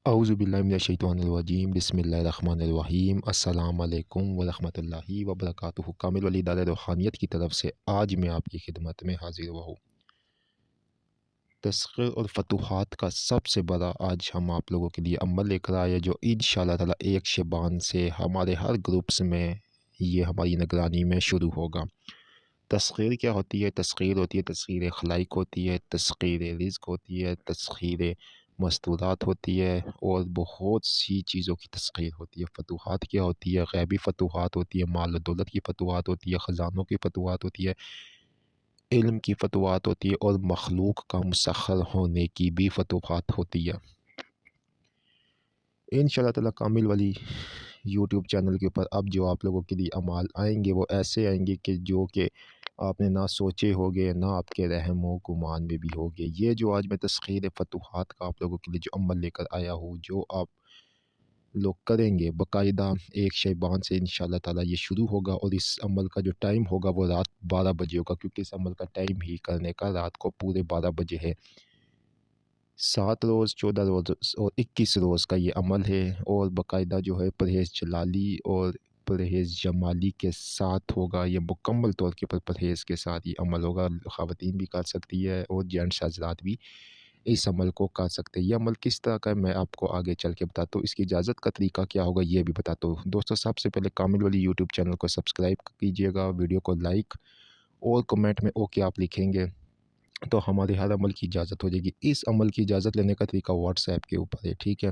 औज़ुबिल्लाहिमिनश्शैतानिर्रजीम बिस्मिल्लाहिर्रहमानिर्रहीम अस्सलाम वालेकुम वरहमतुल्लाहि वबरकातुहू। कामिल वली इदारा रूहानियत की तरफ से आज मैं आपकी खिदमत में हाजिर हुआ हूँ। तस्ख़ीर और फ़तूहात का सबसे बड़ा आज हम आप लोगों के लिए अमल लेकर आए, जो इंशाअल्लाह ताला 1 शबान से हमारे हर ग्रुप्स में ये हमारी निगरानी में शुरू होगा। तस्ख़ीर क्या होती है? तस्ख़ीर होती है, तस्ख़ीर खलाइक होती है, तस्ख़ीर रिज़्क़ होती है, तस्ख़ीर मस्तूरात होती है और बहुत सी चीज़ों की तस्ख़ीर होती है। फ़तूहात क्या होती है? ग़ैबी फ़तूहात होती है, माल दौलत की फ़तूहात होती है, ख़ज़ानों की फ़तूहात होती है, इल्म की फ़तूहात होती है और मखलूक का मुसख़्ख़र होने की भी फ़तूहात होती है। इंशाअल्लाह ताला कामिल वली यूट्यूब चैनल के ऊपर अब जो आप लोगों के लिए अमाल आएंगे वो ऐसे आएंगे कि जो कि आपने ना सोचे होंगे, ना आपके रहम व गुमान में भी होंगे। ये जो आज मैं तस्ख़ीर फ़तूहात का आप लोगों के लिए जो अमल लेकर आया हूँ, जो आप लोग करेंगे बाकायदा 1 शैबान से इंशाअल्लाह ताला ये शुरू होगा और इस अमल का जो टाइम होगा वो रात 12 बजे होगा, क्योंकि इस अमल का टाइम ही करने का रात को पूरे 12 बजे है। 7 रोज़, 14 रोज़ और 21 रोज़ का ये अमल है और बाकायदा जो है परहेज़ जलाली और परहेज़ जमाली के साथ होगा। ये मुकम्मल तौर के ऊपर परहेज़ के साथ ये अमल होगा। ख़वातीन भी कर सकती है और जेंट्स हज़रात भी इस अमल को कर सकते हैं। ये अमल किस तरह का है मैं आपको आगे चल के बताता हूँ। इसकी इजाज़त का तरीका क्या होगा ये भी बताता हूँ। दोस्तों, सबसे पहले कामिल वली यूट्यूब चैनल को सब्सक्राइब कीजिएगा, वीडियो को लाइक और कमेंट में ओके आप लिखेंगे तो हमारे हर अमल की इजाज़त हो जाएगी। इस अमल की इजाज़त लेने का तरीका व्हाट्सएप के ऊपर है, ठीक है।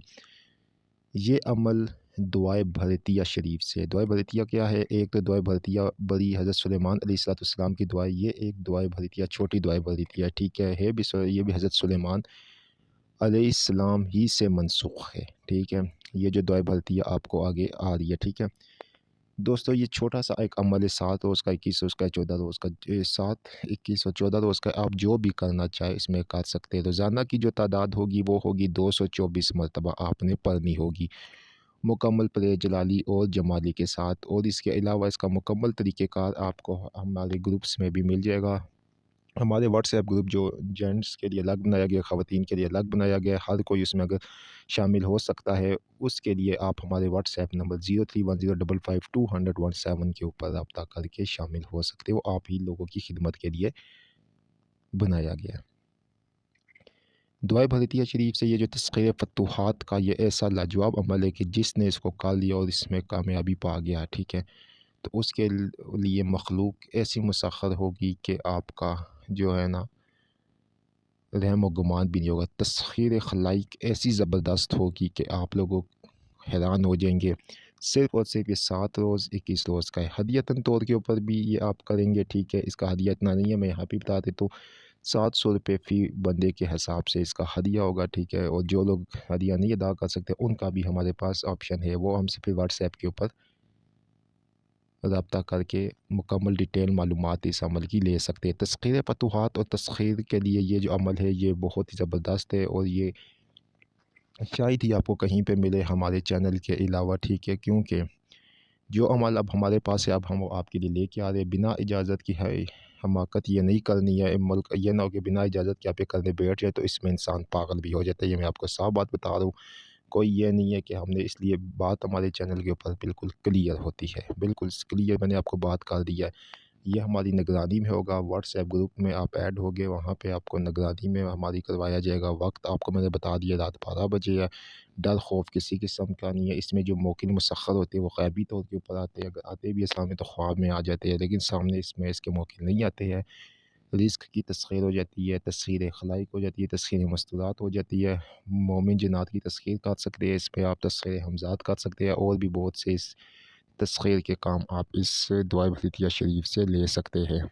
ये अमल दुआए भरतिया शरीफ से। दुआए भरतिया क्या है? एक तो दुआए भरतिया बड़ी हज़रत सुलेमान अलैहिस्सलाम की दुआ है। ये एक दुआए भरतिया छोटी दुआए भरतिया, ठीक है। ये भी हज़रत सुलेमान अलैहिस्सलाम ही से मनसूख है, ठीक है। ये जो दुआए भरतिया आपको आगे आ रही है, ठीक है। दोस्तों, ये छोटा-सा एक अमल है। 7 रोज़ का, 21 रोज़ का, 14 रोज़ का। 7, 21 और 14 रोज़ का आप जो भी करना चाहें इसमें कर सकते हैं। रोज़ाना की जो तादाद होगी वो होगी 224 मरतबा आपने पढ़नी होगी, मुकम्मल परहेज़ जलाली और जमाली के साथ। और इसके अलावा इसका मुकम्मल तरीक़ेकार आपको हमारे ग्रुप्स में भी मिल जाएगा। हमारे व्हाट्सएप ग्रुप जो जेंट्स के लिए अलग बनाया गया, ख़वातीन के लिए अलग बनाया गया है, हर कोई उसमें अगर शामिल हो सकता है। उसके लिए आप हमारे व्हाट्सएप नंबर 0310552117 के ऊपर रब्ता करके शामिल हो सकते हो। आप ही लोगों की खिदमत के लिए बनाया गया है। दुआए भरतिया शरीफ से ये जो तस्ख़ीर फ़तूहात का ये ऐसा लाजवाब अमल है कि जिसने इसको कर लिया और इसमें कामयाबी पा गया, ठीक है, तो उसके लिए मखलूक ऐसी मुसख़्ख़र होगी कि आपका जो है ना रहम व गुमान भी नहीं होगा। तस्ख़ीर खलाइक ऐसी ज़बरदस्त होगी कि आप लोगों हैरान हो जाएंगे। सिर्फ़ और सिर्फ ये 7 रोज़ 21 रोज़ का है। हदियतन तौर के ऊपर भी ये आप करेंगे, ठीक है। इसका हदिया इतना नहीं है, मैं यहाँ पे बता देता हूँ। 700 रुपये फ़ी बंदे के हिसाब से इसका हदिया होगा, ठीक है। और जो लोग हदिया नहीं अदा कर सकते उनका भी हमारे पास ऑप्शन है, वो हमसे फिर व्हाट्सएप के ऊपर रब्ता करके मुकम्मल डिटेल मालूमात इस अमल की ले सकते हैं। तस्ख़ीर फ़तूहात और तस्ख़ीर के लिए ये जो अमल है ये बहुत ही ज़बरदस्त है और ये शायद ही आपको कहीं पे मिले हमारे चैनल के अलावा, ठीक है। क्योंकि जो अमल अब हमारे पास है अब हम आपके लिए लेके आ रहे हैं। बिना इजाज़त की है हमाकत ये नहीं करनी है। मुल्क ये ना हो कि बिना इजाज़त के आप ये करने बैठ जाए तो इसमें इंसान पागल भी हो जाता है। ये मैं आपको साफ बात बता रहा हूँ। कोई ये नहीं है कि हमने इसलिए बात हमारे चैनल के ऊपर बिल्कुल क्लियर होती है, बिल्कुल क्लियर मैंने आपको बात कर दिया है। ये हमारी निगरानी में होगा। व्हाट्सएप ग्रुप में आप ऐड होगे, वहाँ पे आपको निगरानी में हमारी करवाया जाएगा। वक्त आपको मैंने बता दिया, रात 12 बजे है। डर खौफ किसी किस्म का नहीं है। इसमें जो मौकिन मुसख्खर होते हैं वो ग़ैबी तौर के ऊपर आते हैं। अगर आते भी है सामने तो ख्वाब में आ जाते हैं, लेकिन सामने इसमें इसके मौकिन नहीं आते हैं। रिज़्क़ की तस्ख़ीर हो जाती है, तस्ख़ीर खलाइक हो जाती है, तस्ख़ीर मस्तूरात हो जाती है। मोमिन जिन्नात की तस्ख़ीर कर सकते हैं, इसमें आप तस्ख़ीर हमज़ात कर सकते हैं और भी बहुत से इस तस्ख़ीर के काम आप इस दुआए भरतिया शरीफ से ले सकते हैं।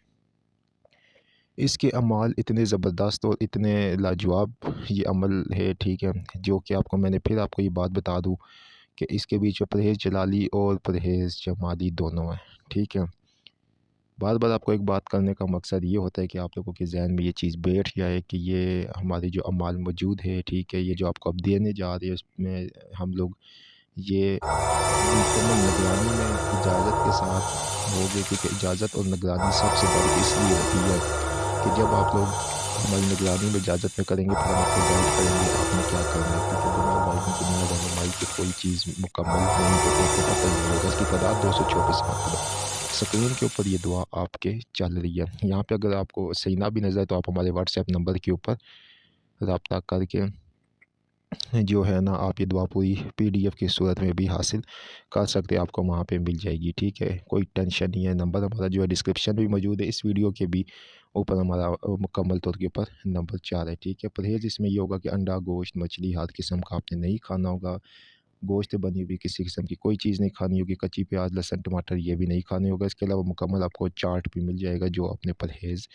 इसके अमाल इतने ज़बरदस्त और इतने लाजवाब ये अमल है, ठीक है, जो कि आपको मैंने फिर आपको ये बात बता दूँ कि इसके बीच में परहेज़ जलाली और परहेज़ जमाली दोनों हैं, ठीक है। बार-बार आपको एक बात करने का मकसद ये होता है कि आप लोगों के ज़हन में ये चीज़ बैठ जाए कि ये हमारे जो अमाल मौजूद है, ठीक है, ये जो आपको अब देने जा रहे हैं उसमें हम लोग ये मुकम्मल निगरानी में इजाज़त के साथ होंगे, क्योंकि इजाज़त और निगरानी सबसे बड़ी इसलिए होती है कि जब आप लोग हमारी निगरानी में इजाज़त में करेंगे फिर हम आपको गाइड करेंगे आपने क्या करना है, क्योंकि बिना गाइडेंस दुनिया कोई चीज़ मुकम्मल नहीं होती, आपको पता ही नहीं होगा। इसकी तादाद 224 स्क्रीन के ऊपर ये दुआ आपके चल रही है। यहाँ पे अगर आपको सही ना भी नज़र आए तो आप हमारे व्हाट्सएप नंबर के ऊपर रब्ता करके जो है ना आप ये दुआ पूरी पीडीएफ की सूरत में भी हासिल कर सकते हैं, आपको वहाँ पे मिल जाएगी। ठीक है, कोई टेंशन नहीं है। नंबर हमारा जो है डिस्क्रिप्शन में भी मौजूद है, इस वीडियो के भी ऊपर हमारा मुकम्मल तौर के ऊपर नंबर 4 है। ठीक है, परहेज़ इसमें ये होगा कि अंडा, गोश्त, मछली हर किस्म का आपने नहीं खाना होगा। गोश्त बनी हुई किसी किस्म की कोई चीज़ नहीं खानी होगी, कच्ची प्याज, लहसुन, टमाटर ये भी नहीं खाने होगा। इसके अलावा मुकम्मल आपको चार्ट भी मिल जाएगा जो आपने परहेज़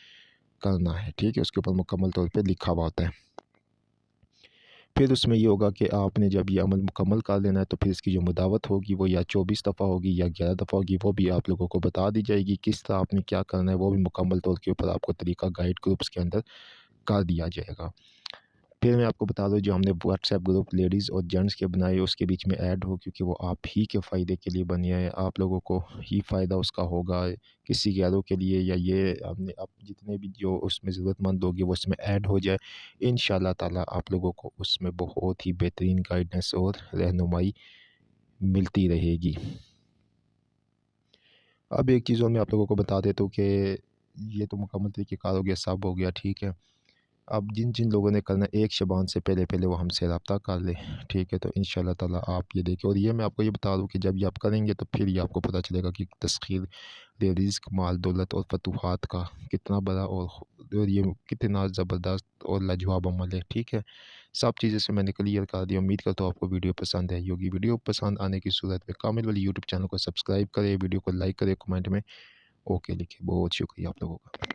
करना है। ठीक है, उसके ऊपर मुकम्मल तौर पे लिखा हुआ होता है। फिर उसमें ये होगा कि आपने जब ये अमल मुकम्मल कर लेना है तो फिर इसकी जो मुदावत होगी वो या 24 दफ़ा होगी या 11 दफ़ा होगी, वो भी आप लोगों को बता दी जाएगी। किस तरह आपने क्या करना है वो भी मुकम्मल तौर के ऊपर आपको तरीका गाइड ग्रुप्स के अंदर कर दिया जाएगा। फिर मैं आपको बता दूँ, जो हमने व्हाट्सएप ग्रुप लेडीज़ और जेंट्स के बनाए उसके बीच में ऐड हो, क्योंकि वो आप ही के फ़ायदे के लिए बने हैं, आप लोगों को ही फ़ायदा उसका होगा, किसी गैरों के लिए या ये हमने आप जितने भी जो उसमें ज़रूरतमंद होंगे वो उसमें ऐड हो जाए। इंशाअल्लाह ताला आप लोगों को उसमें बहुत ही बेहतरीन गाइडेंस और रहनुमाई मिलती रहेगी। अब एक चीज़ और मैं आप लोगों को बता देता हूँ कि ये तो मुकम्मल तरीक़ेकार हो गया, सब हो गया, ठीक है। अब जिन-जिन लोगों ने करना है 1 शबान से पहले-पहले वो हमसे रब्ता कर लें, ठीक है? तो इंशाअल्लाह ताला आप ये देखिए, और ये मैं आपको ये बता दूँ कि जब ये आप करेंगे तो फिर ये आपको पता चलेगा कि तस्ख़ीर रिज़्क़, माल, दौलत और फ़तूहात का कितना बड़ा और ये कितना ज़बरदस्त और लाजवाब अमल है, ठीक है? सब चीज़ें से मैंने क्लियर कर दी। उम्मीद करता हूँ आपको वीडियो पसंद आई होगी। वीडियो पसंद आने की सूरत में कामिल वाली यूट्यूब चैनल को सब्सक्राइब करें, वीडियो को लाइक करें, कमेंट में ओके लिखें। बहुत शुक्रिया आप लोगों का।